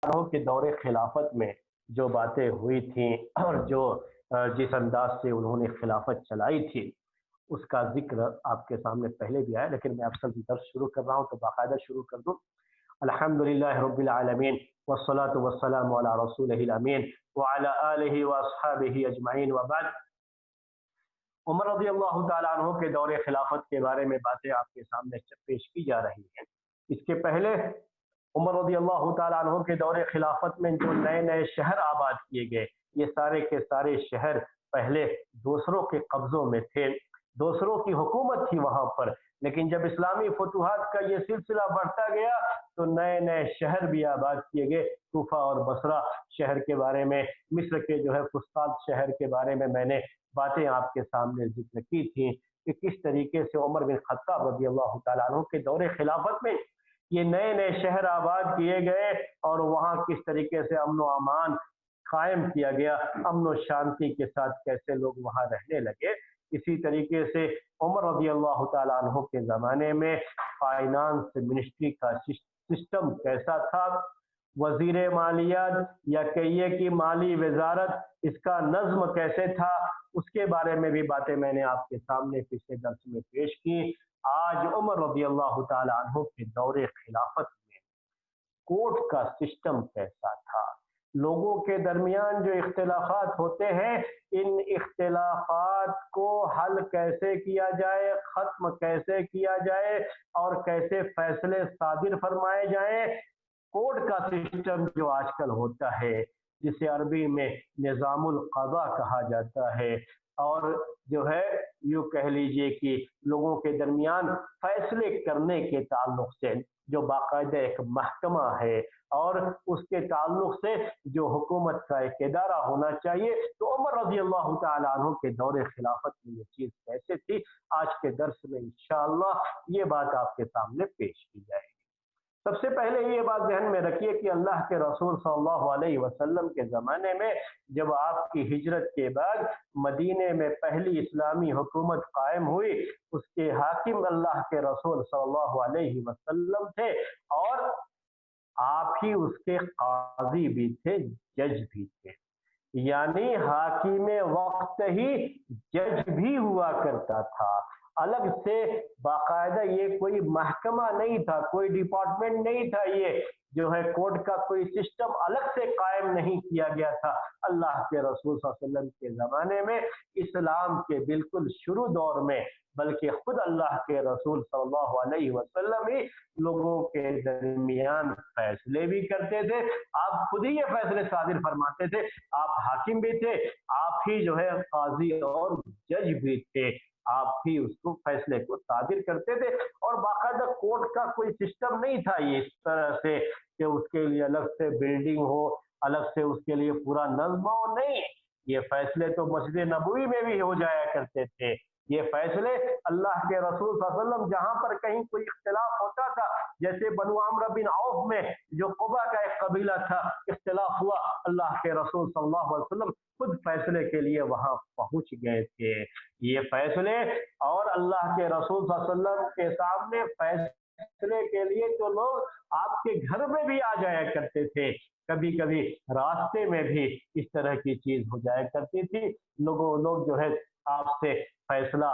عنہ کے دور خلافت میں جو باتیں ہوئی تھیں اور جو جس انداز سے انہوں نے خلافت چلائی تھی اس کا ذکر آپ کے سامنے پہلے بھی آیا، لیکن میں اکثر درس شروع کر رہا ہوں تو باقاعدہ شروع کر دوں۔ الحمدللہ رب العالمین والصلاة والسلام علی رسولہ الامین وعلی آلہ واصحابہ اجمعین وبعد۔ عمر رضی اللہ تعالیٰ عنہ کے دور خلافت کے بارے میں باتیں آپ کے سامنے پیش کی جا رہی ہیں۔ اس کے پہلے عمر رضی اللہ تعالیٰ عنہ کے دور خلافت میں جو نئے نئے شہر آباد کیے گئے، یہ سارے کے سارے شہر پہلے دوسروں کے قبضوں میں تھے، دوسروں کی حکومت تھی وہاں پر، لیکن جب اسلامی فتوحات کا یہ سلسلہ بڑھتا گیا تو نئے نئے شہر بھی آباد کیے گئے۔ کوفہ اور بصرہ شہر کے بارے میں، مصر کے جو ہے فسطاط شہر کے بارے میں نے باتیں آپ کے سامنے ذکر کی تھی کہ کس طریقے سے عمر بن خطاب رضی اللہ تعالیٰ عنہ کے دور خلافت میں یہ نئے نئے شہر آباد کیے گئے اور وہاں کس طریقے سے امن و امان قائم کیا گیا، امن و شانتی کے ساتھ کیسے لوگ وہاں رہنے لگے۔ اسی طریقے سے عمر رضی اللہ تعالیٰ عنہ کے زمانے میں فائنانس منسٹری کا سسٹم کیسا تھا، وزیر مالیات یا کہیے کہ مالی وزارت، اس کا نظم کیسے تھا، اس کے بارے میں بھی باتیں میں نے آپ کے سامنے پچھلے درس میں پیش کی۔ آج عمر رضی اللہ تعالیٰ عنہ کے دور خلافت میں کورٹ کا سسٹم کیسا تھا، لوگوں کے درمیان جو اختلافات ہوتے ہیں ان اختلافات کو حل کیسے کیا جائے، ختم کیسے کیا جائے اور کیسے فیصلے صادر فرمائے جائیں۔ کورٹ کا سسٹم جو آج کل ہوتا ہے جسے عربی میں نظام القضاء کہا جاتا ہے، اور جو ہے یوں کہہ لیجئے کہ لوگوں کے درمیان فیصلے کرنے کے تعلق سے جو باقاعدہ ایک محکمہ ہے اور اس کے تعلق سے جو حکومت کا ایک ادارہ ہونا چاہیے، تو عمر رضی اللہ تعالیٰ عنہ کے دور خلافت میں یہ چیز کیسے تھی، آج کے درس میں انشاءاللہ یہ بات آپ کے سامنے پیش کی جائے گی۔ سب سے پہلے یہ بات ذہن میں رکھیے کہ اللہ کے رسول صلی اللہ علیہ وسلم کے زمانے میں جب آپ کی ہجرت کے بعد مدینے میں پہلی اسلامی حکومت قائم ہوئی، اس کے حاکم اللہ کے رسول صلی اللہ علیہ وسلم تھے اور آپ ہی اس کے قاضی بھی تھے، جج بھی تھے، یعنی حاکم وقت ہی جج بھی ہوا کرتا تھا۔ الگ سے باقاعدہ یہ کوئی محکمہ نہیں تھا، کوئی ڈپارٹمنٹ نہیں تھا، یہ جو ہے کورٹ کا کوئی سسٹم الگ سے قائم نہیں کیا گیا تھا۔ اللہ کے رسول صلی اللہ علیہ وسلم کے زمانے میں، اسلام کے بالکل شروع دور میں، بلکہ خود اللہ کے رسول صلی اللہ علیہ وسلم ہی لوگوں کے درمیان فیصلے بھی کرتے تھے، آپ خود ہی یہ فیصلے صادر فرماتے تھے، آپ حاکم بھی تھے، آپ ہی جو ہے قاضی اور جج بھی تھے، آپ ہی اس کو فیصلے کو صادر کرتے تھے، اور باقاعدہ کورٹ کا کوئی سسٹم نہیں تھا یہ اس طرح سے کہ اس کے لیے الگ سے بلڈنگ ہو، الگ سے اس کے لیے پورا نظم ہو، نہیں، یہ فیصلے تو مسجد نبوی میں بھی ہو جایا کرتے تھے۔ یہ فیصلے اللہ کے رسول صلی اللہ علیہ وسلم جہاں پر کہیں کوئی اختلاف ہوتا تھا، جیسے بنو عمرو بن عوف میں جو قبا کا ایک قبیلہ تھا، اختلاف ہوا، اللہ کے رسول صلی اللہ علیہ وسلم خود فیصلے کے لیے وہاں پہنچ گئے تھے۔ یہ فیصلے اور اللہ کے رسول صلی اللہ علیہ وسلم کے سامنے فیصلے کے لیے تو لوگ آپ کے گھر میں بھی آ جایا کرتے تھے، کبھی کبھی راستے میں بھی اس طرح کی چیز ہو جایا کرتی تھی، لوگ جو ہے آپ سے فیصلہ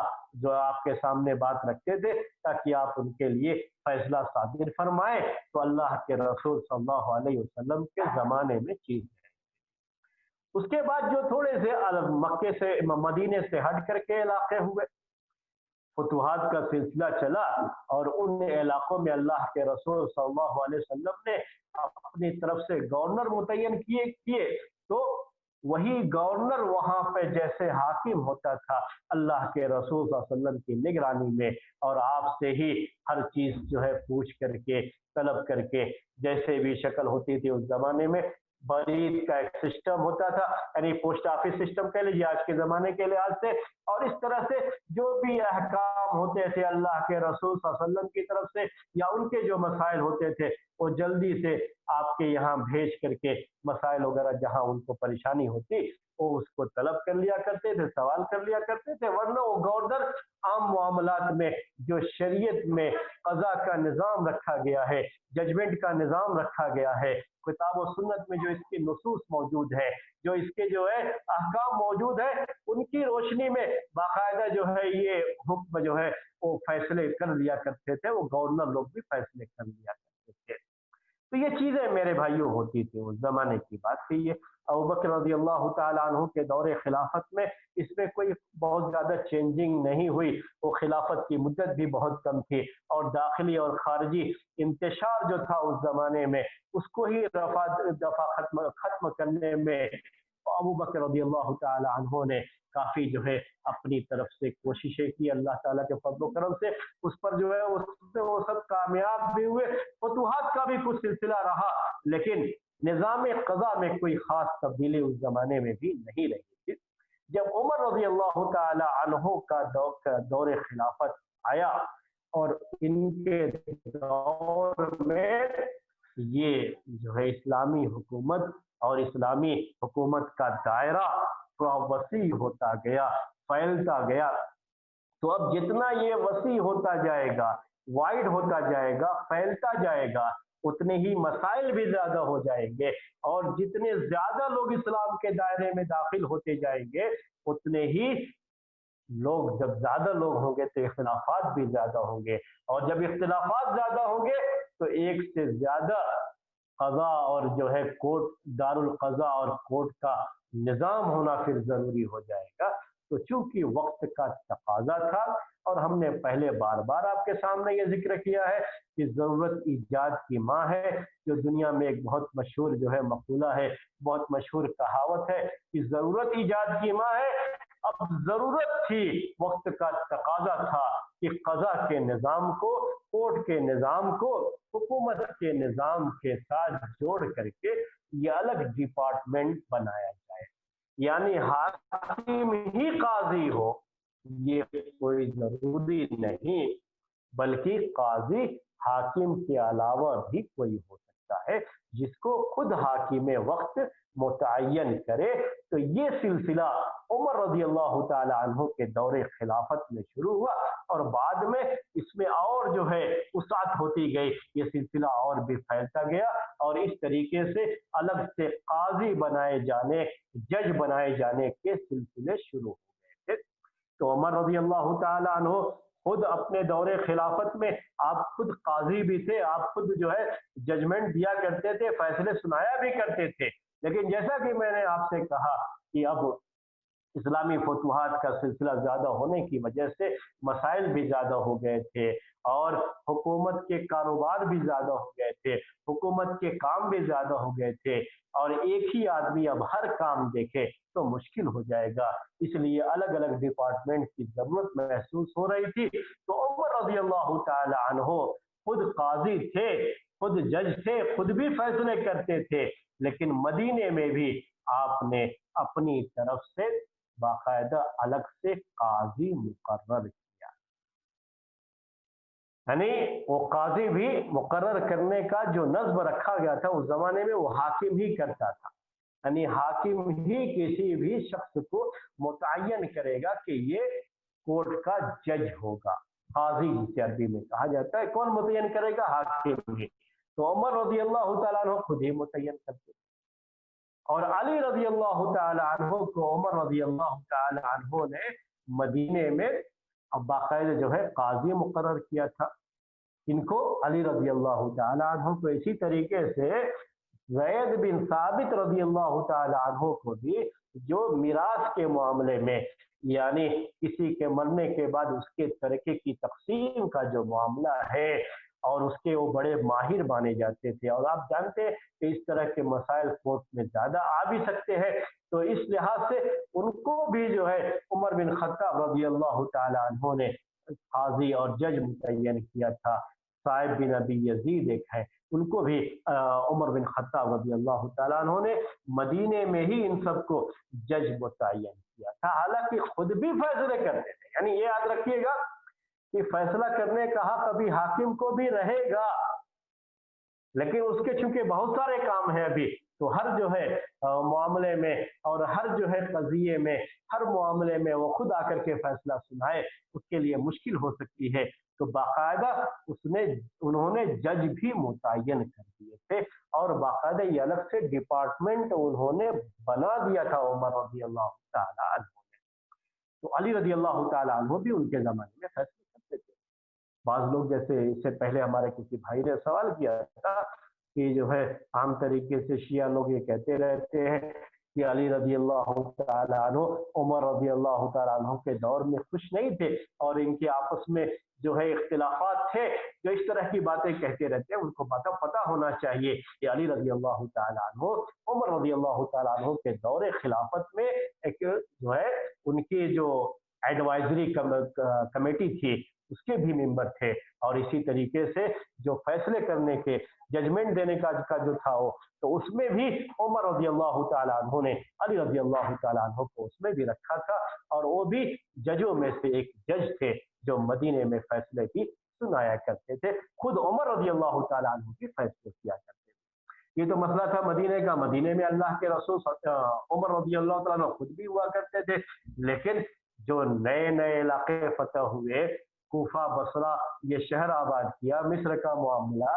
جو آپ کے سامنے بات رکھتے تھے تاکہ آپ ان کے لیے فیصلہ صادر فرمائیں، تو اللہ کے رسول صلی اللہ علیہ وسلم کے زمانے میں چیز ہے۔ اس کے بعد جو تھوڑے سے مکے سے مدینے سے ہٹ کر کے علاقے ہوئے، فتوحات کا سلسلہ چلا، اور ان علاقوں میں اللہ کے رسول صلی اللہ علیہ وسلم نے اپنی طرف سے گورنر متعین کیے، تو وہی گورنر وہاں پہ جیسے حاکم ہوتا تھا اللہ کے رسول صلی اللہ علیہ وسلم کی نگرانی میں، اور آپ سے ہی ہر چیز جو ہے پوچھ کر کے طلب کر کے، جیسے بھی شکل ہوتی تھی اس زمانے میں برید کا ایک سسٹم ہوتا تھا، یعنی پوسٹ آفس سسٹم کہہ لیجیے آج کے زمانے کے لحاظ سے، اور اس طرح سے جو بھی احکام ہوتے تھے اللہ کے رسول صلی اللہ علیہ وسلم کی طرف سے یا ان کے جو مسائل ہوتے تھے وہ جلدی سے آپ کے یہاں بھیج کر کے مسائل وغیرہ جہاں ان کو پریشانی ہوتی वो उसको तलब कर लिया करते थे, सवाल कर लिया करते थे, वरना वो गवर्नर आम मामलात में जो शरीयत में कज़ा का निज़ाम रखा गया है, जजमेंट का निज़ाम रखा गया है, किताब और सुन्नत में जो इसकी नुसूस मौजूद है, जो इसके जो है अहकाम मौजूद है, उनकी रोशनी में बाकायदा जो है ये हुक्म जो है वो फैसले कर लिया करते थे, वो गवर्नर लोग भी फैसले कर लिया करते थे। तो ये चीजें मेरे भाइयों होती थी, उस जमाने की बात थी ये। अबू बकर रज़ी अल्लाह तआला अन्हु के दौरे खिलाफत में इसमें कोई बहुत ज्यादा चेंजिंग नहीं हुई। वो खिलाफत की मुद्दत भी बहुत कम थी और दाखिली और खारजी इंतशार जो था उस जमाने में उसको ही दफा खत्म करने में अबू बकर रज़ी अल्लाह तआला अन्हु ने काफी जो है अपनी तरफ से कोशिशें की, अल्लाह ताला के फज़ल करम से उस पर जो है उससे वो सब कामयाब भी हुए। फतूहात का भी कुछ सिलसिला रहा, लेकिन निज़ाम क़ज़ा में कोई खास तब्दीली उस जमाने में भी नहीं रही थी। जब उमर रज़ी अल्लाह तआला अन्हु का दौर खिलाफत आया और इनके दौर में ये जो है इस्लामी हुकूमत और इस्लामी हुकूमत का दायरा थोड़ा वसी होता गया, फैलता गया। तो अब जितना ये वसी होता जाएगा, वाइड होता जाएगा, फैलता जाएगा, उतने ही मसाइल भी ज्यादा हो जाएंगे और जितने ज्यादा लोग इस्लाम के दायरे में दाखिल होते जाएंगे उतने ही लोग, जब ज्यादा लोग होंगे तो इख्तिलाफात भी ज्यादा होंगे और जब इख्तिलाफात ज्यादा होंगे तो एक से ज्यादा कज़ा और जो है कोर्ट, दारुल कज़ा और कोर्ट का निज़ाम होना फिर जरूरी हो जाएगा। तो चूंकि वक्त का तकाजा था और हमने पहले बार बार आपके सामने ये जिक्र किया है कि जरूरत ईजाद की माँ है, जो दुनिया में एक बहुत मशहूर जो है मकूला है, बहुत मशहूर कहावत है कि जरूरत ईजाद की माँ है। अब जरूरत थी, वक्त का तकाजा था कि कज़ा के निज़ाम को, कोर्ट के निज़ाम को हुकूमत के निज़ाम के साथ जोड़ करके ये अलग डिपार्टमेंट बनाया जाए, यानी हाकिम ही काजी हो ये कोई जरूरी नहीं, बल्कि काजी हाकिम के अलावा भी कोई हो सकता है जिसको खुद हाकिम वक्त मुतय्यन करे। तो ये सिलसिला उमर रज़ी अल्लाह तआला अन्हु के दौरे खिलाफत में शुरू हुआ और बाद में इसमें और जो है वसाअत होती गई, ये सिलसिला और भी फैलता गया और इस तरीके से अलग से काजी बनाए जाने, जज बनाए जाने के सिलसिले शुरू हो गए थे। तो उमर रज़ी अल्लाह तआला अन्हु खुद अपने दौरे खिलाफत में आप खुद काजी भी थे, आप खुद जो है जजमेंट दिया करते थे, फैसले सुनाया भी करते थे। लेकिन जैसा कि मैंने आपसे कहा कि अब इस्लामी फतूहात का सिलसिला ज्यादा होने की वजह से मसाइल भी ज्यादा हो गए थे और हुकूमत के कारोबार भी ज्यादा हो गए थे, हुकूमत के काम भी ज्यादा हो गए थे और एक ही आदमी अब हर काम देखे तो मुश्किल हो जाएगा, इसलिए अलग अलग डिपार्टमेंट की जरूरत महसूस हो रही थी। तो उमर रज़ी अल्लाह तआला अन्हु खुद काजी थे, खुद जज थे, खुद भी फैसले करते थे, लेकिन मदीने में भी आपने अपनी तरफ से बाकायदा अलग से काजी मुकर्रर किया, यानी वो काजी भी मुकर्रर करने का जो नज़्म रखा गया था उस जमाने में वो हाकिम ही करता था, यानी हाकिम ही किसी भी शख्स को मुतय्यन करेगा कि ये कोर्ट का जज होगा। काजी जिसे अरबी में कहा जाता है, कौन मुतय्यन करेगा? हाकिम ही। तो उमर रज़ी अल्लाह तआला अन्हु खुद ही मुतय्यन करते और अली रज़ी अल्लाह तआला अन्हु को उमर रज़ी अल्लाह तआला अन्हु ने मदीने में अब बाकायदा जो है काजी मुकर्रर किया था। इनको अली रज़ी अल्लाह तआला अन्हु को इसी तरीके से ज़ैद बिन साबित रज़ी अल्लाह तआला अन्हु को भी जो मिरास के मामले में, यानी किसी के मरने के बाद उसके तरके की तकसीम का जो मामला है और उसके वो बड़े माहिर माने जाते थे और आप जानते हैं कि इस तरह के मसाइल कोर्ट में ज्यादा आ भी सकते हैं, तो इस लिहाज से उनको भी जो है उमर बिन खत्ताब रज़ी अल्लाह तआला अन्हु ने काजी और जज मुतय्यन किया था। साहिब बिन अबी यजीद एक है, उनको भी उमर बिन खत्ताब रज़ी अल्लाह तआला अन्हु ने मदीने में ही इन सबको जज मुतय्यन किया था, हालांकि खुद भी फैसले करते थे। यानी ये याद रखिएगा कि फैसला करने का हक अभी हाकिम को भी रहेगा, लेकिन उसके चूंकि बहुत सारे काम हैं अभी, तो हर जो है मामले में और हर जो है कज़िये में, हर मामले में वो खुद आकर के फैसला सुनाए, उसके लिए मुश्किल हो सकती है। तो बाकायदा उन्होंने जज भी मुतय्यन कर दिए थे और बाकायदा ये अलग से डिपार्टमेंट उन्होंने बना दिया था उमर रज़ी अल्लाह तआला अन्हु ने। तो अली रज़ी अल्लाह तआला अन्हु भी उनके ज़माने में फैसले करते थे। बाज़ लोग, जैसे इससे पहले हमारे किसी भाई ने सवाल किया था कि जो है आम तरीके से शिया लोग ये कहते रहते हैं कि अली रज़ी अल्लाह तआला अन्हु उमर रज़ी अल्लाह तआला अन्हु के दौर में खुश नहीं थे और इनके आपस में जो है इख्तिलाफात थे, जो इस तरह की बातें कहते रहते हैं। उनको पता होना चाहिए कि अली रज़ी अल्लाह तआला अन्हु उमर रज़ी अल्लाह तआला अन्हु के दौरे खिलाफत में एक जो है उनकी जो एडवाइजरी कमेटी थी उसके भी मेंबर थे और इसी तरीके से जो फैसले करने के, जजमेंट देने का जो था वो, तो उसमें भी उमर रज़ी अल्लाह तआला अन्हु ने अली रज़ी अल्लाह तआला अन्हु को उसमें भी रखा था और वो भी जजों में से एक जज थे जो मदीने में फैसले भी सुनाया करते थे। खुद उमर रज़ी अल्लाह तआला अन्हु भी फैसले किया करते थे। ये तो मसला था मदीने का। मदीने में अल्लाह के रसूल उमर रज़ी अल्लाह तआला अन्हु खुद भी हुआ करते थे, लेकिन जो नए नए इलाके फतह हुए, कूफा, बसरा, ये शहर आबाद किया, मिस्र का मामला,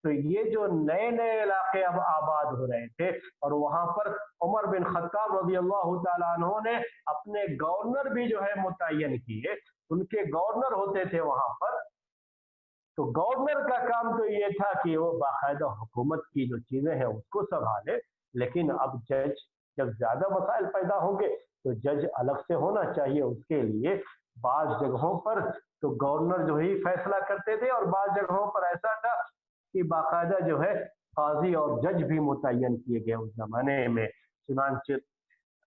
तो ये जो नए नए इलाके अब आबाद हो रहे थे और वहां पर उमर बिन खत्ताब रज़ी अल्लाह तआला अन्हु ने अपने गवर्नर भी जो है मुतय्यन किए। उनके गवर्नर होते थे वहां पर। तो गवर्नर का काम तो ये था कि वो बाकायदा हुकूमत की जो चीजें हैं उसको संभाले, लेकिन अब जज जब ज्यादा मसाइल पैदा होंगे तो जज अलग से होना चाहिए। उसके लिए बाज़ जगहों पर तो गवर्नर जो ही फैसला करते थे और बाज़ जगहों पर ऐसा था कि बाकायदा जो है काजी और जज भी मुतय्यन किए गए उस जमाने में। चुनांचे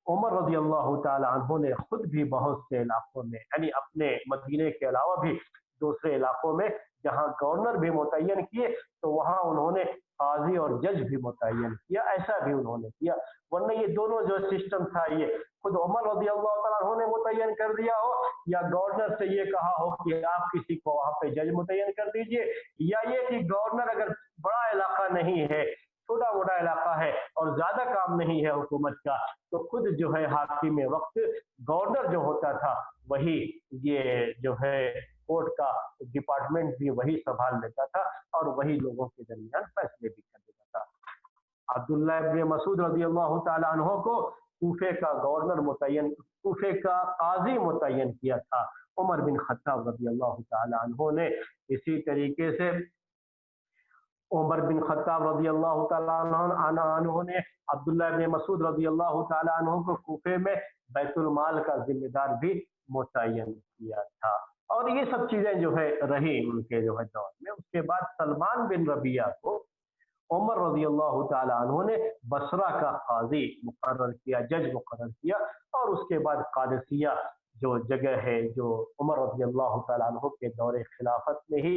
उमर रज़ी अल्लाह तआला अन्हु ने खुद भी बहुत से इलाकों में, यानी अपने मदीने के अलावा भी दूसरे इलाकों में जहां गवर्नर भी मुतय्यन किए, तो वहां उन्होंने काजी और जज भी मुतय्यन किया। ऐसा भी उन्होंने किया, वरना ये दोनों जो सिस्टम था, ये खुद उमर रज़ी अल्लाह तआला अन्हु ने मुतय्यन कर दिया हो या गवर्नर से ये कहा हो कि आप किसी को वहां पे जज मुतय्यन कर दीजिए, या ये कि गवर्नर अगर बड़ा इलाका नहीं है, छोटा मोटा इलाका है और ज्यादा काम नहीं है हुकूमत का, तो खुद जो है हाकिम वक्त गवर्नर जो होता था वही ये जो है कोर्ट का डिपार्टमेंट भी वही संभाल लेता था और वही लोगों के दरमियान फैसले भी कर देता था। अब्दुल्लाह इब्न मसूद रज़ी अल्लाह तआला अन्हु को कूफे का गवर्नर मुतय्यन, कूफे का काजी मुतय्यन किया था उमर बिन खत्ताब रज़ी अल्लाह तआला अन्हु ने। इसी तरीके से उमर बिन खत्ताब रज़ी अल्लाह तआला अन्हु ने अब्दुल्लाह इब्न मसूद रज़ी अल्लाह तआला अन्हु को कूफे में बैतुल माल का जिम्मेदार भी मुतय्यन किया था। और ये सब चीजें जो है रही उनके जो है दौर में। उसके बाद सलमान बिन रबिया को उमर रज़ी अल्लाह तआला अन्हु ने बसरा का काजी मुकर्रर किया, जज मुकर्रर किया। और उसके बाद कादसिया जो जगह है, जो उमर रज़ी अल्लाह तआला अन्हु के दौरे खिलाफत में ही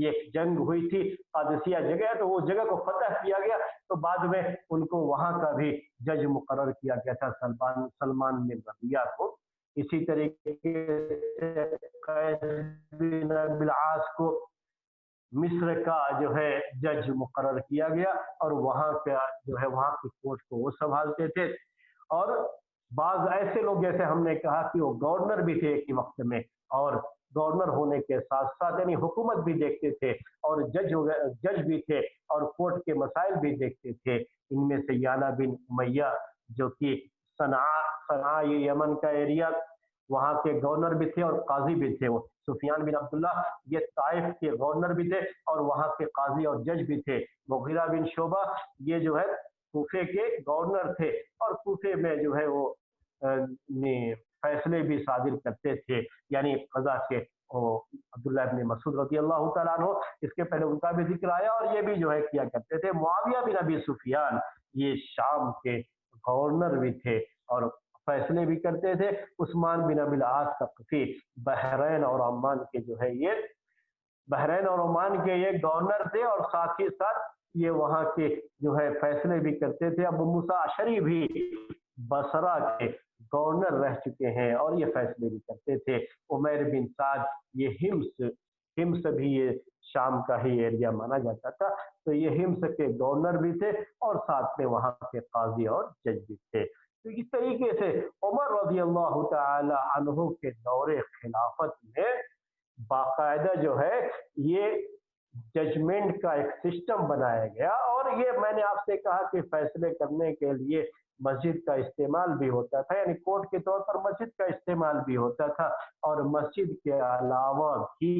एक जंग हुई थी, कादसिया जगह है, तो वो जगह को फतह किया गया, तो बाद में उनको वहां का भी जज मुकर्रर किया गया था सलमान बिन रबिया को। इसी तरीके से कैस बिन अबिल आस को मिस्र का जो है जज मुकर्रर किया गया और वहां का जो है वहां की कोर्ट को वो संभालते थे। और बाज ऐसे लोग, जैसे हमने कहा कि वो गवर्नर भी थे एक ही वक्त में, और गवर्नर होने के साथ साथ यानी हुकूमत भी देखते थे और जज भी थे और कोर्ट के मसाइल भी देखते थे। इनमें से याना बिन उमैया जो कि सना ये यमन का एरिया, वहां के गवर्नर भी थे और काजी भी थे। वो सुफियान बिन अब्दुल्ला ये ताइफ के गवर्नर भी थे और वहां के काजी और जज भी थे। मुगीरा बिन शोबा ये जो है कूफे के गवर्नर थे और कूफे में जो है वो फैसले भी सादिर करते थे, यानी कज़ा के। अब्दुल्लाह इब्न मसूद रज़ी अल्लाह तआला अन्हु, इसके पहले उनका भी जिक्र आया, और ये भी जो है किया करते थे। मुआविया बिन अबी सुफियान ये शाम के गवर्नर भी थे और फैसले भी करते थे। उस्मान बिन अबिल आस सक़फ़ी बहरैन और ओमान के जो है ये बहरैन और ओमान के ये गवर्नर थे और साथ ही साथ ये वहां के जो है फैसले भी करते थे। अबू मूसा अशरी भी बसरा के गवर्नर रह चुके हैं और ये फैसले भी करते थे। उमैर बिन साद ये हिम्स हिम्स भी ये शाम का ही एरिया माना जाता था। तो ये हिम्स के गवर्नर भी थे और साथ में वहाँ के काजी और जज भी थे। तो इस तरीके से उमर रजी अल्लाह तआला अन्हु के दौरे खिलाफत में बाकायदा जो है ये जजमेंट का एक सिस्टम बनाया गया। और ये मैंने आपसे कहा कि फैसले करने के लिए मस्जिद का इस्तेमाल भी होता था, यानी कोर्ट के तौर पर मस्जिद का इस्तेमाल भी होता था। और मस्जिद के अलावा भी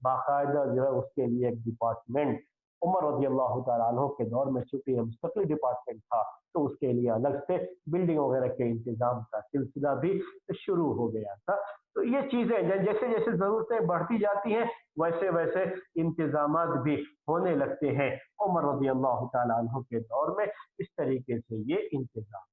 बाकायदा जो है उसके लिए एक डिपार्टमेंट उमर रजी अल्लाह तआला अन्हु के दौर में चूंकि मुस्तकिल डिपार्टमेंट था तो उसके लिए अलग से बिल्डिंग वगैरह के इंतजाम का सिलसिला भी शुरू हो गया था। तो ये चीजें जैसे जैसे जरूरतें बढ़ती जाती हैं वैसे वैसे इंतजामात भी होने लगते हैं। उमर रजी अल्लाह तआला अन्हु के दौर में इस तरीके से ये इंतजाम।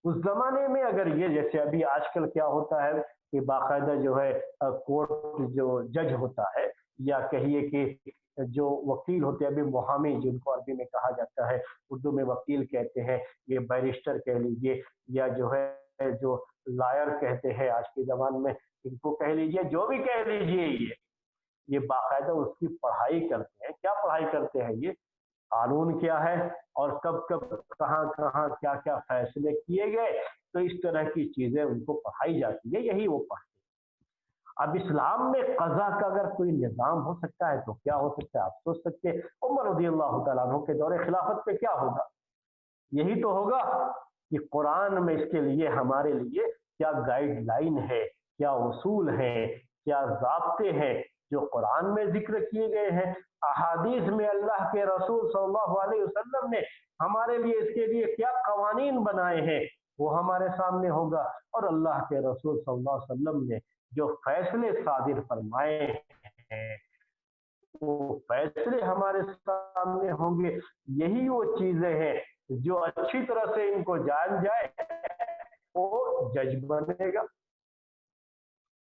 उस जमाने में अगर ये जैसे अभी आजकल क्या होता है कि बाकायदा जो है कोर्ट जो जज होता है या कहिए कि जो वकील होते हैं, अभी मुहामी जिनको अरबी में कहा जाता है, उर्दू में वकील कहते हैं, ये बैरिस्टर कह लीजिए या जो है जो लायर कहते हैं आज के जमाने में, इनको कह लीजिए, जो भी कह लीजिए, ये बाकायदा उसकी पढ़ाई करते हैं। क्या पढ़ाई करते हैं? ये कानून क्या है और कब कब कहाँ कहाँ क्या क्या फैसले किए गए, तो इस तरह की चीजें उनको पढ़ाई जाती है, यही वो पढ़ते हैं। अब इस्लाम में कज़ा का अगर कोई निज़ाम हो सकता है तो क्या हो सकता है? आप सोच सकते हैं उमर रज़ी अल्लाह तआला अन्हु के दौरे खिलाफत पे क्या होगा? यही तो होगा कि कुरान में इसके लिए हमारे लिए क्या गाइडलाइन है, क्या उसूल है, क्या ज़ाब्ते हैं जो कुरान में जिक्र किए गए हैं, अहादीस में अल्लाह के रसूल सल्लल्लाहु अलैहि वसल्लम ने हमारे लिए इसके लिए क्या कवानीन बनाए हैं, वो हमारे सामने होगा। और अल्लाह के रसूल सल्लल्लाहु अलैहि वसल्लम ने जो फैसले सादिर फरमाए हैं वो फैसले हमारे सामने होंगे। यही वो चीजें हैं जो अच्छी तरह से इनको जान जाए वो जज बनेगा।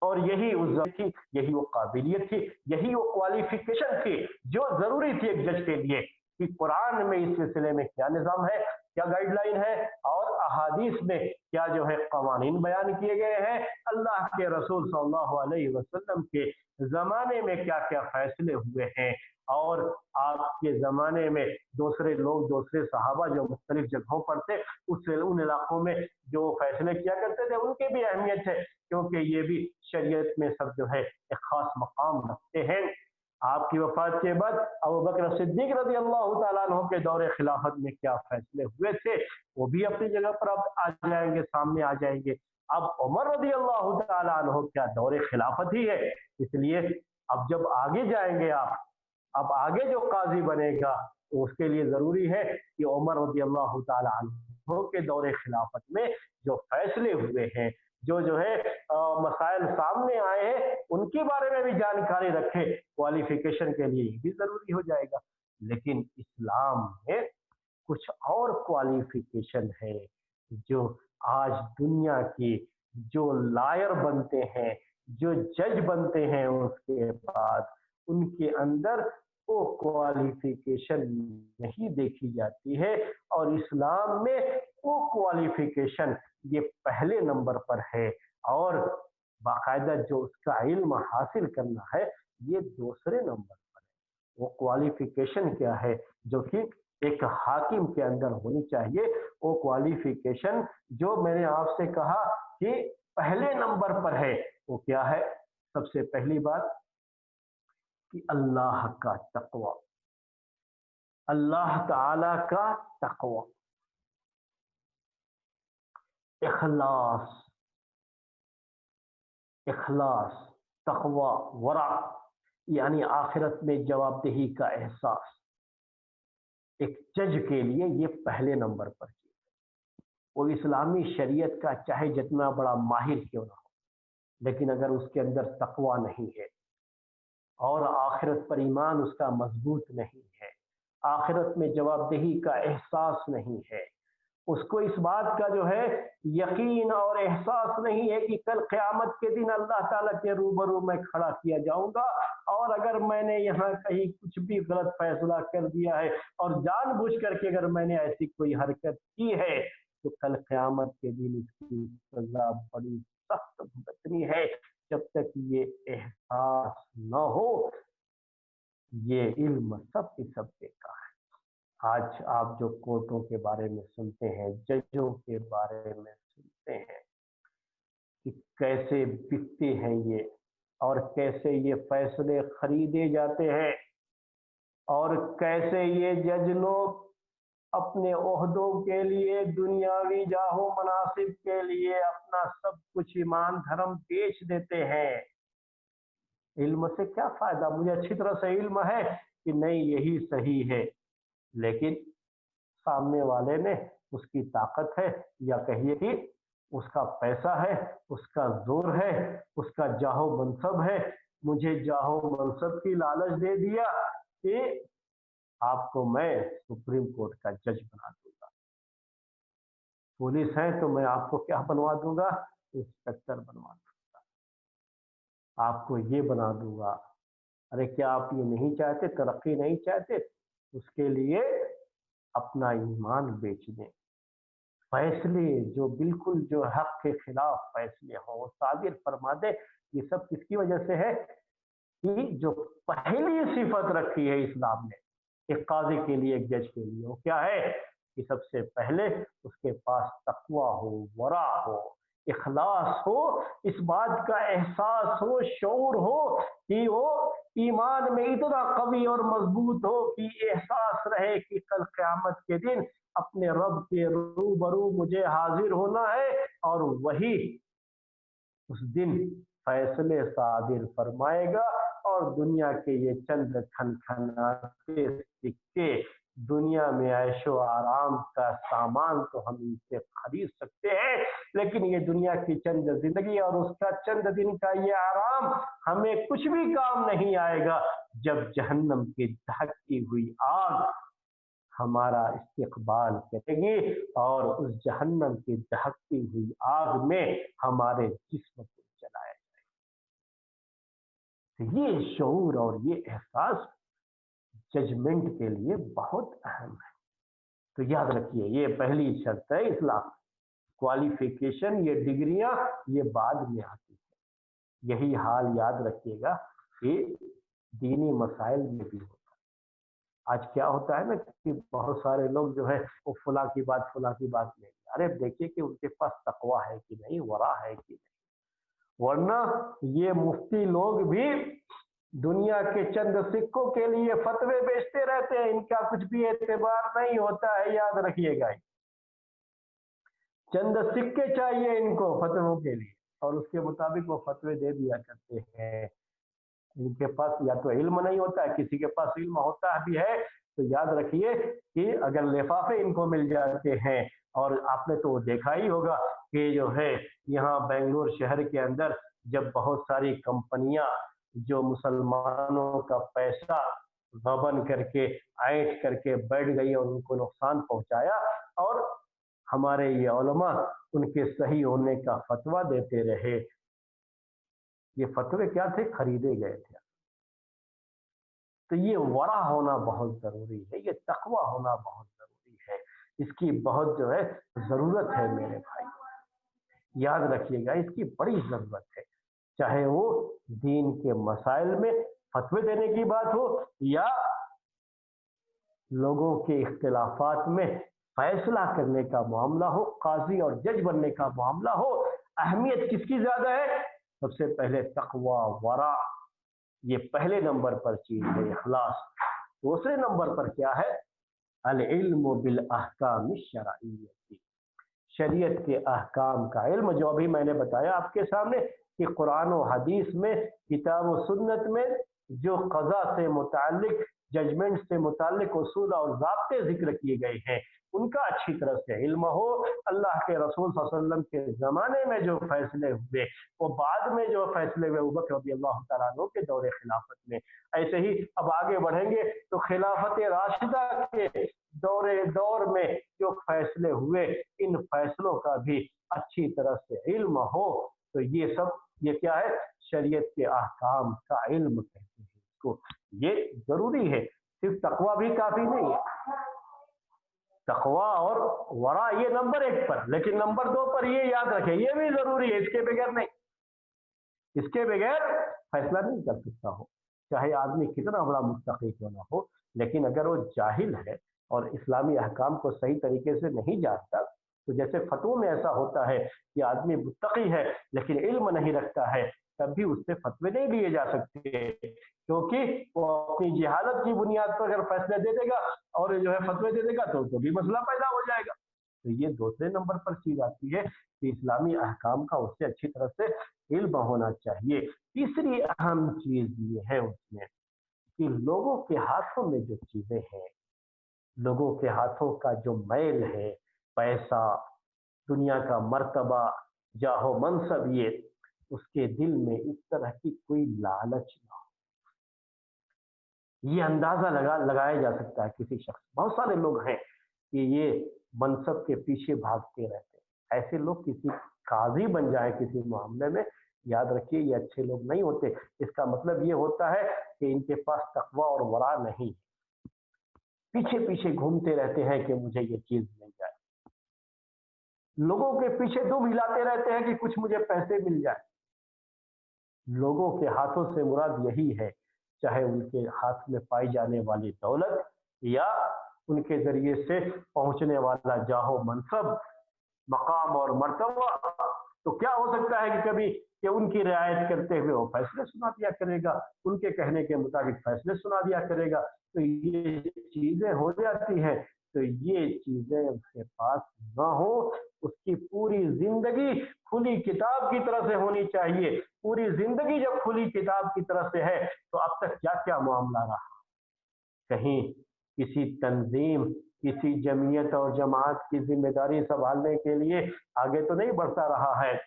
और यही उस थी, यही वो काबिलियत थी, यही वो क्वालिफिकेशन थी जो जरूरी थी एक जज के लिए कि कुरान में इस सिलसिले में क्या निजाम है, क्या गाइडलाइन है और अहादीस में क्या जो है कवानीन बयान किए गए हैं, अल्लाह के रसूल सल्लल्लाहु अलैहि वसल्लम के जमाने में क्या क्या फैसले हुए हैं और आपके जमाने में दूसरे लोग, दूसरे सहाबा जो मुख्तलिफ जगहों पर थे उन इलाकों में जो फैसले किया करते थे उनकी भी अहमियत है, क्योंकि ये भी शरीयत में सब जो है एक खास मकाम रखते हैं। आपकी वफात के बाद अबू बकर सिद्दीक रज़ी अल्लाह तआला अन्हु के दौरे खिलाफत में क्या फैसले हुए थे वो भी अपनी जगह पर अब आ जाएंगे, सामने आ जाएंगे। अब उमर रज़ी अल्लाह तआला अन्हु क्या दौरे खिलाफत ही है, इसलिए अब जब आगे जाएंगे आप, अब आगे जो काजी बनेगा तो उसके लिए जरूरी है कि उमर रज़ी अल्लाह तआला अन्हु के दौरे खिलाफत में जो फैसले हुए हैं, जो है मसाइल सामने आए हैं उनके बारे में भी जानकारी रखे, क्वालिफिकेशन के लिए ये भी जरूरी हो जाएगा। लेकिन इस्लाम में कुछ और क्वालिफिकेशन है जो आज दुनिया की जो लायर बनते हैं, जो जज बनते हैं उसके बाद उनके अंदर वो क्वालिफिकेशन नहीं देखी जाती है। और इस्लाम में वो क्वालिफिकेशन ये पहले नंबर पर है और बाकायदा जो उसका इल्म हासिल करना है ये दूसरे नंबर पर है। वो क्वालिफिकेशन क्या है जो कि एक हाकिम के अंदर होनी चाहिए, वो क्वालिफिकेशन जो मैंने आपसे कहा कि पहले नंबर पर है, वो क्या है? सबसे पहली बात कि अल्लाह का तकवा, अल्लाह ताला का तकवा, इखलास, इखलास, तकवा, वरा, यानी आखिरत में जवाबदेही का एहसास। एक जज के लिए ये पहले नंबर पर चीज है। वो इस्लामी शरीयत का चाहे जितना बड़ा माहिर क्यों ना हो, लेकिन अगर उसके अंदर तकवा नहीं है और आखिरत पर ईमान उसका मजबूत नहीं है, आखिरत में जवाबदेही का एहसास नहीं है, उसको इस बात का जो है यकीन और एहसास नहीं है कि कल क़यामत के दिन अल्लाह ताला के रूबरू मैं खड़ा किया जाऊंगा और अगर मैंने यहाँ कहीं कुछ भी गलत फैसला कर दिया है और जानबूझ करके अगर मैंने ऐसी कोई हरकत की है तो कल क़यामत के दिन इसकी सजा बड़ी सख्त भुगतनी है। जब तक ये एहसास न हो, ये इल्म सब की सब बेकार है। आज आप जो कोर्टों के बारे में सुनते हैं, जजों के बारे में सुनते हैं कि कैसे बिकते हैं ये, और कैसे ये फैसले खरीदे जाते हैं, और कैसे ये जज लोग अपने ओहदों के लिए, दुनियावी जाहो मनासिब के लिए अपना सब कुछ ईमान धर्म बेच देते हैं। इल्म से क्या फायदा? मुझे अच्छी तरह से इल्म है कि नहीं यही सही है, लेकिन सामने वाले ने, उसकी ताकत है, या कहिए कि उसका पैसा है, उसका जोर है, उसका जाहो मनसब है, मुझे जाहो मनसब की लालच दे दिया कि आपको मैं सुप्रीम कोर्ट का जज बना दूंगा। पुलिस है तो मैं आपको क्या बनवा दूंगा? इंस्पेक्टर बनवा दूंगा, आपको ये बना दूंगा। अरे क्या आप ये नहीं चाहते, तरक्की नहीं चाहते? उसके लिए अपना ईमान बेच दें। फैसले जो बिल्कुल जो हक के खिलाफ फैसले हों वो सादिर फरमा दे। ये सब किसकी वजह से है? कि जो पहली सिफत रखी है इस्लाम ने एक काजी के लिए, एक जज के लिए, वो क्या है? कि सबसे पहले उसके पास तकवा हो, वरा हो, इखलास हो, इस बात का एहसास हो, शऊर हो कि वो ईमान में इतना कवी और मजबूत हो कि एहसास रहे कि कल क़यामत के दिन अपने रब के रूबरू मुझे हाजिर होना है, और वही उस दिन फैसले सादिर फरमाएगा। और दुनिया के ये चंद खनखनाते सिक्के, दुनिया में ऐशो आराम का सामान तो हम इनसे खरीद सकते हैं, लेकिन ये दुनिया की चंद जिंदगी और उसका चंद दिन का ये आराम हमें कुछ भी काम नहीं आएगा जब जहन्नम की दहकती हुई आग हमारा इस्तकबाल करेगी और उस जहन्नम की दहकती हुई आग में हमारे जिस्म को जलाया जाए। ये शऊर और ये एहसास जजमेंट के लिए बहुत अहम है। तो याद रखिए, ये पहली शर्त है इस्लाम। क्वालिफिकेशन, ये डिग्रियां, ये बाद में आती है। यही हाल याद रखिएगा कि दीनी मसाइल में भी होता है। आज क्या होता है ना कि बहुत सारे लोग जो है वो फुला की बात नहीं, अरे देखिए कि उनके पास तकवा है कि नहीं, वरा है कि नहीं। वरना ये मुफ्ती लोग भी दुनिया के चंद सिक्कों के लिए फतवे बेचते रहते हैं, इनका कुछ भी एतबार नहीं होता है, याद रखिएगा। चंद सिक्के चाहिए इनको फतवों के लिए, और उसके मुताबिक वो फतवे दे दिया करते हैं। इनके पास या तो इल्म नहीं होता है, किसी के पास इल्म होता भी है तो याद रखिए कि अगर लिफाफे इनको मिल जाते हैं, और आपने तो देखा ही होगा कि जो है यहाँ बेंगलोर शहर के अंदर जब बहुत सारी कंपनियां जो मुसलमानों का पैसा गबन करके, ऐंठ करके बैठ गई और उनको नुकसान पहुंचाया, और हमारे ये उलमा उनके सही होने का फतवा देते रहे। ये फतवे क्या थे? खरीदे गए थे। तो ये वरा होना बहुत जरूरी है, ये तकवा होना बहुत जरूरी है, इसकी बहुत जो है जरूरत है मेरे भाई। याद रखिएगा, इसकी बड़ी जरूरत है, चाहे वो दीन के मसाइल में फतवे देने की बात हो या लोगों के इख्तिलाफात में फैसला करने का मामला हो, काजी और जज बनने का मामला हो। अहमियत किसकी ज्यादा है? सबसे पहले तकवा, वरा, ये पहले नंबर पर चीज है, इखलास। दूसरे नंबर पर क्या है? अल इल्म बिल अहकाम शरइय्यती, शरीयत के अहकाम का इल्म, जो अभी मैंने बताया आपके सामने कि कुरान और हदीस में, किताब और सुन्नत में जो क़ज़ा से मुताल्लिक, जजमेंट से मुताल्लिक उसूल और ज़ाब्ते जिक्र किए गए हैं, उनका अच्छी तरह से इल्म हो। अल्लाह के रसूल सल्लल्लाहु अलैहि वसल्लम के ज़माने में जो फैसले हुए, वो बाद में जो फैसले हुए अबू बकर रज़ियल्लाहु तआला अन्हु के दौरे खिलाफत में, ऐसे ही अब आगे बढ़ेंगे तो खिलाफत राशिदा के दौर में जो फैसले हुए, इन फैसलों का भी अच्छी तरह से इल्म हो। तो ये सब, ये क्या है? शरीयत के अहकाम का इल्म कहते हैं इसको। ये जरूरी है, सिर्फ तकवा भी काफी नहीं है। तकवा और वरा ये नंबर 1 पर, लेकिन नंबर 2 पर ये याद रखें, ये भी जरूरी है, इसके बगैर नहीं। इसके बगैर फैसला नहीं कर सकता हो, चाहे आदमी कितना बड़ा मुत्तकी क्यों ना हो। लेकिन अगर वो जाहिल है और इस्लामी अहकाम को सही तरीके से नहीं जानता, तो जैसे फतवों में ऐसा होता है कि आदमी मुत्तकी है लेकिन इल्म नहीं रखता है, तब भी उससे फतवे नहीं लिए जा सकते, क्योंकि वो अपनी जहालत की बुनियाद पर अगर फैसले दे देगा और जो है फतवे दे देगा तो भी मसला पैदा हो जाएगा। तो ये दूसरे नंबर पर चीज आती है कि इस्लामी अहकाम का उससे अच्छी तरह से इल्म होना चाहिए। तीसरी अहम चीज ये है उसमें कि लोगों के हाथों में जो चीजें हैं, लोगों के हाथों का जो मैल है, पैसा, दुनिया का मर्तबा, जाहो मनसब, ये उसके दिल में इस तरह की कोई लालच ना हो। ये अंदाजा लगाया जा सकता है किसी शख्स, बहुत सारे लोग हैं कि ये मनसब के पीछे भागते रहते हैं। ऐसे लोग किसी काजी बन जाए किसी मामले में, याद रखिए ये अच्छे लोग नहीं होते। इसका मतलब ये होता है कि इनके पास तकवा और वरा नहीं, पीछे पीछे घूमते रहते हैं कि मुझे ये चीज मिल जाए, लोगों के पीछे दुम हिलाते रहते हैं कि कुछ मुझे पैसे मिल जाए। लोगों के हाथों से मुराद यही है, चाहे उनके हाथ में पाई जाने वाली दौलत या उनके जरिए से पहुंचने वाला जाहो मनसब, मकाम और मर्तबा। तो क्या हो सकता है कि कभी कि उनकी रियायत करते हुए वो फैसले सुना दिया करेगा, उनके कहने के मुताबिक फैसले सुना दिया करेगा, तो ये चीजें हो जाती हैं। तो ये चीजें उसके पास ना हो, उसकी पूरी जिंदगी खुली किताब की तरह से होनी चाहिए। पूरी जिंदगी जब खुली किताब की तरह से है, तो अब तक क्या क्या मामला रहा, कहीं किसी तंजीम, किसी जमीयत और जमात की जिम्मेदारी संभालने के लिए आगे तो नहीं बढ़ता रहा है,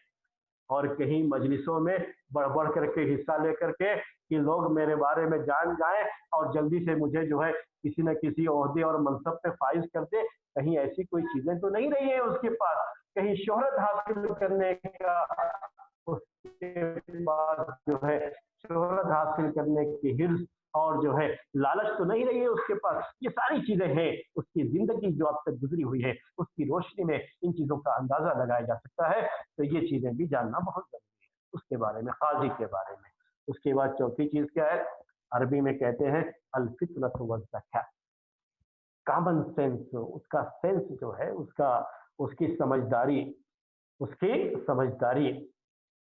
और कहीं मजलिसों में बढ़ बढ़ करके हिस्सा लेकर के कि लोग मेरे बारे में जान जाएं और जल्दी से मुझे जो है किसी न किसी ओहदे और मनसब पे फाइज कर दे। कहीं ऐसी कोई चीजें तो नहीं रही है उसके पास, कहीं शोहरत हासिल करने का उसके बाद जो है शोहरत हासिल करने की हिर्स और जो है लालच तो नहीं रही है उसके पास। ये सारी चीजें हैं, उसकी जिंदगी जो अब तक गुजरी हुई है उसकी रोशनी में इन चीजों का अंदाजा लगाया जा सकता है। तो ये चीजें भी जानना बहुत जरूरी है उसके बारे में, काजी के बारे में। उसके बाद चौथी चीज क्या है, अरबी में कहते हैं अल फितरत व ज़कात, कॉमन सेंस, उसका सेंस जो है, उसका उसकी समझदारी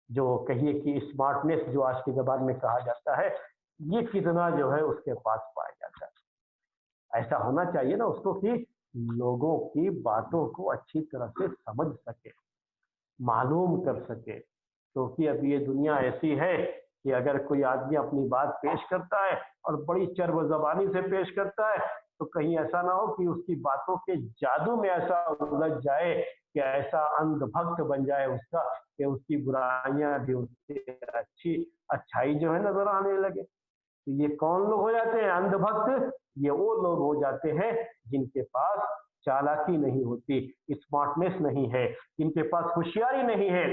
जो कहिए कि स्मार्टनेस जो आज की जबान में कहा जाता है, ये कितना जो है उसके पास पाया जाता है। ऐसा होना चाहिए ना उसको कि लोगों की बातों को अच्छी तरह से समझ सके, मालूम कर सके। क्योंकि अब ये दुनिया ऐसी है कि अगर कोई आदमी अपनी बात पेश करता है और बड़ी चर्ब ज़बानी से पेश करता है, तो कहीं ऐसा ना हो कि उसकी बातों के जादू में ऐसा उलझ जाए कि ऐसा अंधभक्त बन जाए उसका कि उसकी बुराइयां भी उसकी अच्छाई जो है नजर आने लगे। तो ये कौन लोग हो जाते हैं अंधभक्त? ये वो लोग हो जाते हैं जिनके पास चालाकी नहीं होती, स्मार्टनेस नहीं है, जिनके पास होशियारी नहीं है।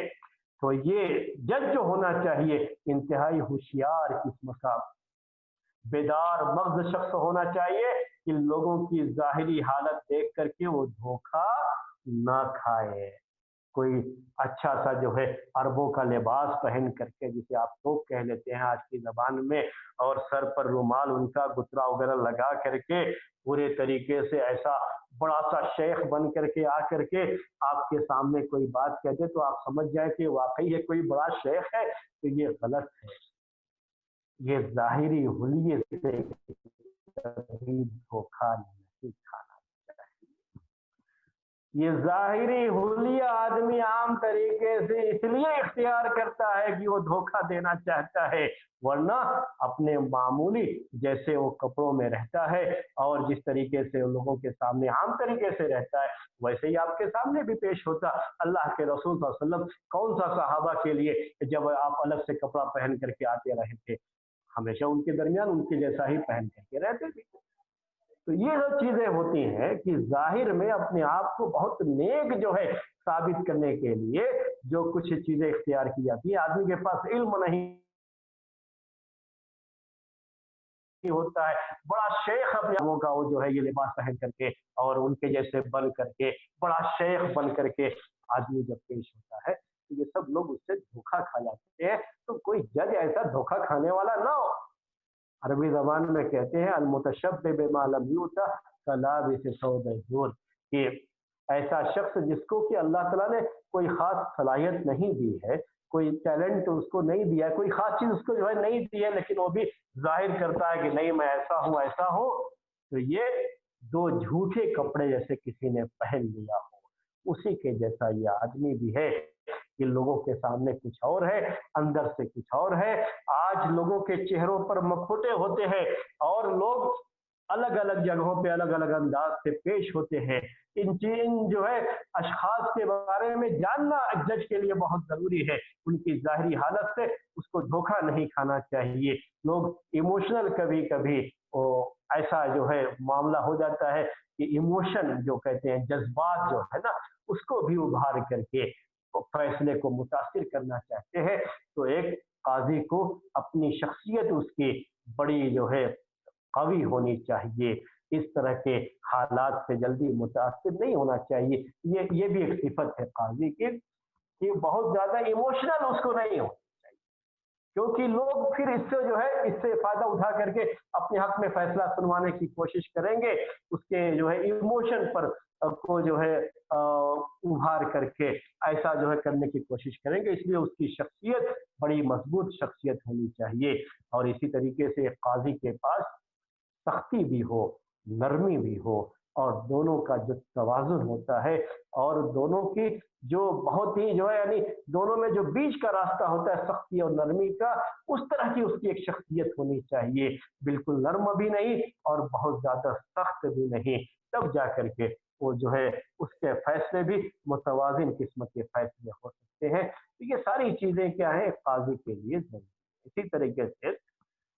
तो ये जज जो होना चाहिए इंतहाई होशियार किस्म का बेदार मग्ज शख्स होना चाहिए कि लोगों की जाहिरी हालत देख करके वो धोखा ना खाए। कोई अच्छा सा जो है अरबों का लिबास पहन करके, जिसे आप तो कह लेते हैं आज की जबान में, और सर पर रुमाल उनका गुतरा वगैरह लगा करके पूरे तरीके से ऐसा बड़ा सा शेख बन करके आ करके आपके सामने कोई बात कहते तो आप समझ जाए कि वाकई ये कोई बड़ा शेख है, तो ये गलत है। ये जाहिरी हुलिये से कभी धोखा नहीं खाना। ये जाहिरी हुलिया आदमी आम तरीके से इसलिए इख्तियार करता है कि वो धोखा देना चाहता है, वरना अपने मामूली जैसे वो कपड़ों में रहता है और जिस तरीके से उन लोगों के सामने आम तरीके से रहता है, वैसे ही आपके सामने भी पेश होता। अल्लाह के रसूल सल्लल्लाहु अलैहि वसल्लम कौन सा सहाबा के लिए जब आप अलग से कपड़ा पहन करके आते रहे थे, हमेशा उनके दरमियान उनके जैसा ही पहन करके रहते थे। तो ये जो चीजें होती हैं कि जाहिर में अपने आप को बहुत नेक जो है साबित करने के लिए जो कुछ चीजें इख्तियार की जाती है, आदमी के पास इल्म नहीं होता है, बड़ा शेख अपने लोगों का वो जो है ये लिबास पहन करके और उनके जैसे बन करके बड़ा शेख बन करके आदमी जब पेश होता है, तो ये सब लोग उससे धोखा खा जाते हैं। तो कोई जज ऐसा धोखा खाने वाला ना हो। अरबी ज़बान में कहते हैं अल-मुतशब्बिह बिमा लम यूता कलाबिस सौद ज़ूर, कि ऐसा शख्स जिसको कि अल्लाह ताला ने कोई ख़ास सलाहियत नहीं दी है, कोई टैलेंट उसको नहीं दिया है, कोई ख़ास चीज़ उसको जो है नहीं दी है, लेकिन वो भी ज़ाहिर करता है कि नहीं मैं ऐसा हूँ, तो ये 2 झूठे कपड़े जैसे किसी ने पहन लिया हो, उसी के जैसा ये आदमी भी है कि लोगों के सामने कुछ और है, अंदर से कुछ और है। आज लोगों के चेहरों पर मखौटे होते हैं और लोग अलग-अलग जगहों पे अलग-अलग अंदाज से पेश होते हैं। इन जो है अशख़ास के बारे में जानना जज के लिए बहुत ज़रूरी है। उनकी ज़ाहिरी हालत से उसको धोखा नहीं खाना चाहिए। लोग इमोशनल कभी-कभी ऐसा जो है मामला हो जाता है कि इमोशन जो कहते हैं, जज़्बात जो है ना, उसको भी उभार करके फैसले को मुतासिर करना चाहते हैं, तो एक काज़ी को अपनी शख्सियत उसकी बड़ी जो है कवी होनी चाहिए। इस तरह के हालात से जल्दी मुतासिर नहीं होना चाहिए। ये भी एक सिफत है काज़ी की कि बहुत ज़्यादा इमोशनल उसको नहीं हो, क्योंकि लोग फिर इससे जो है इससे फायदा उठा करके अपने हक में फैसला सुनवाने की कोशिश करेंगे, उसके जो है इमोशन पर को जो है उभार करके ऐसा जो है करने की कोशिश करेंगे। इसलिए उसकी शख्सियत बड़ी मजबूत शख्सियत होनी चाहिए और इसी तरीके से काजी के पास सख्ती भी हो, नरमी भी हो और दोनों का जो तवाज़ुन होता है और दोनों की जो बहुत ही जो है यानी दोनों में जो बीच का रास्ता होता है सख्ती और नरमी का, उस तरह की उसकी एक शख्सियत होनी चाहिए। बिल्कुल नर्म भी नहीं और बहुत ज़्यादा सख्त भी नहीं, तब जा कर के वो जो है उसके फैसले भी मुतवाज़िन किस्म के फैसले हो सकते हैं। तो ये सारी चीज़ें क्या हैं काज़ी के लिए ज़रूरी है। इसी तरीके से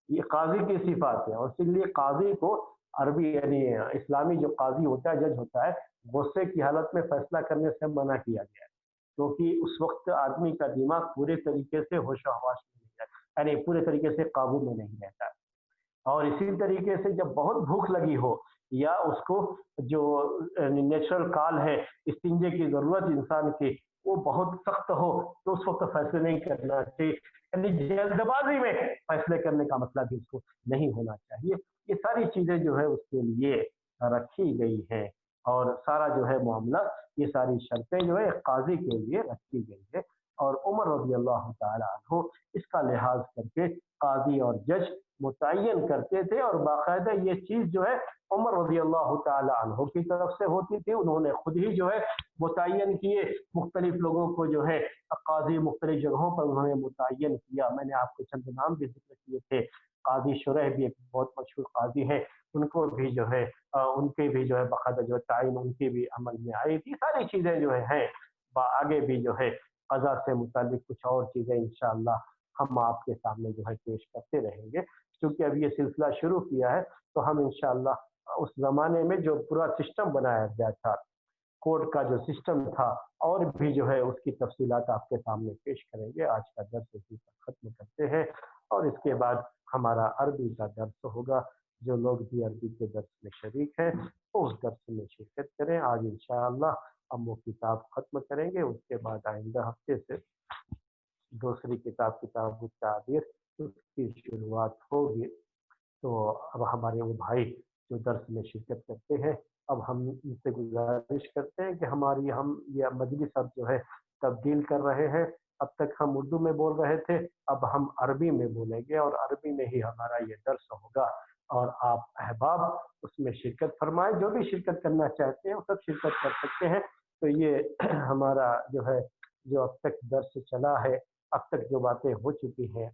ये काज़ी की सिफ़ात है और इसीलिए काज़ी को अरबी यानी इस्लामी जो काज़ी होता है, जज होता है, गुस्से की हालत में फ़ैसला करने से मना किया गया है। क्योंकि उस वक़्त आदमी का दिमाग पूरे तरीके से होशो-हवास में नहीं रहता, यानी पूरे तरीके से काबू में नहीं रहता। और इसी तरीके से जब बहुत भूख लगी हो या उसको जो नेचुरल कॉल है, इस्तिंजे की ज़रूरत इंसान की, वो बहुत सख्त हो, तो उस वक़्त फैसले नहीं करना चाहिए। यानी जल्दबाज़ी में फैसले करने का मतलब भी उसको नहीं होना चाहिए। ये सारी चीज़ें जो है उसके लिए रखी गई हैं और सारा जो है मामला, ये सारी शर्तें जो है काज़ी के लिए रखी गई है और उमर रज़ियल्लाहु ताला अन्हु इसका लिहाज़ करके काज़ी और जज मुतय्यन करते थे और बाकायदा ये चीज़ जो है उमर रज़ियल्लाहु ताला अन्हु की तरफ से होती थी। उन्होंने खुद ही जो है मुतय्यन किए, मुख्तलिफ लोगों को जो है काज़ी मुख्तलिफ जगहों पर उन्होंने मुतय्यन किया। मैंने आपको चंद नाम भी ज़िक्र किए थे। काज़ी शुरैह भी एक बहुत मशहूर काज़ी हैं, उनको भी जो है उनके भी जो है बाकायदा जो है तायीन उनकी भी अमल में आई थी। सारी चीज़ें जो हैं आगे भी जो है क़ज़ा से मुताल्लिक़ कुछ और चीज़ें इंशाअल्लाह हम आपके सामने जो है पेश करते रहेंगे। क्योंकि अब ये सिलसिला शुरू किया है, तो हम इंशाअल्लाह उस ज़माने में जो पूरा सिस्टम बनाया गया था, कोर्ट का जो सिस्टम था और भी जो है उसकी तफ़सीलात आपके सामने पेश करेंगे। आज का दर्स इसी पर ख़त्म करते हैं और इसके बाद हमारा अरबी का दर्स होगा। जो लोग भी अरबी के दर्स में शरीक हैं, वो उस दर्स में शिरकत करें। आज इंशाअल्लाह हम वो किताब ख़त्म करेंगे, उसके बाद आइंदा हफ़्ते से दूसरी किताब किताबुत ताबीर उसकी शुरुआत होगी। तो अब हमारे वो भाई जो दर्स में शिरकत करते हैं, अब हम इनसे गुज़ारिश करते हैं कि हमारी हम ये मजलिस अब जो है तब्दील कर रहे हैं। अब तक हम उर्दू में बोल रहे थे, अब हम अरबी में बोलेंगे और अरबी में ही हमारा ये दर्स होगा और आप अहबाब उसमें शिरकत फरमाएँ। जो भी शिरकत करना चाहते हैं, वो सब शिरकत कर सकते हैं। तो ये हमारा जो है, जो अब तक दर्स चला है, अब तक जो बातें हो चुकी हैं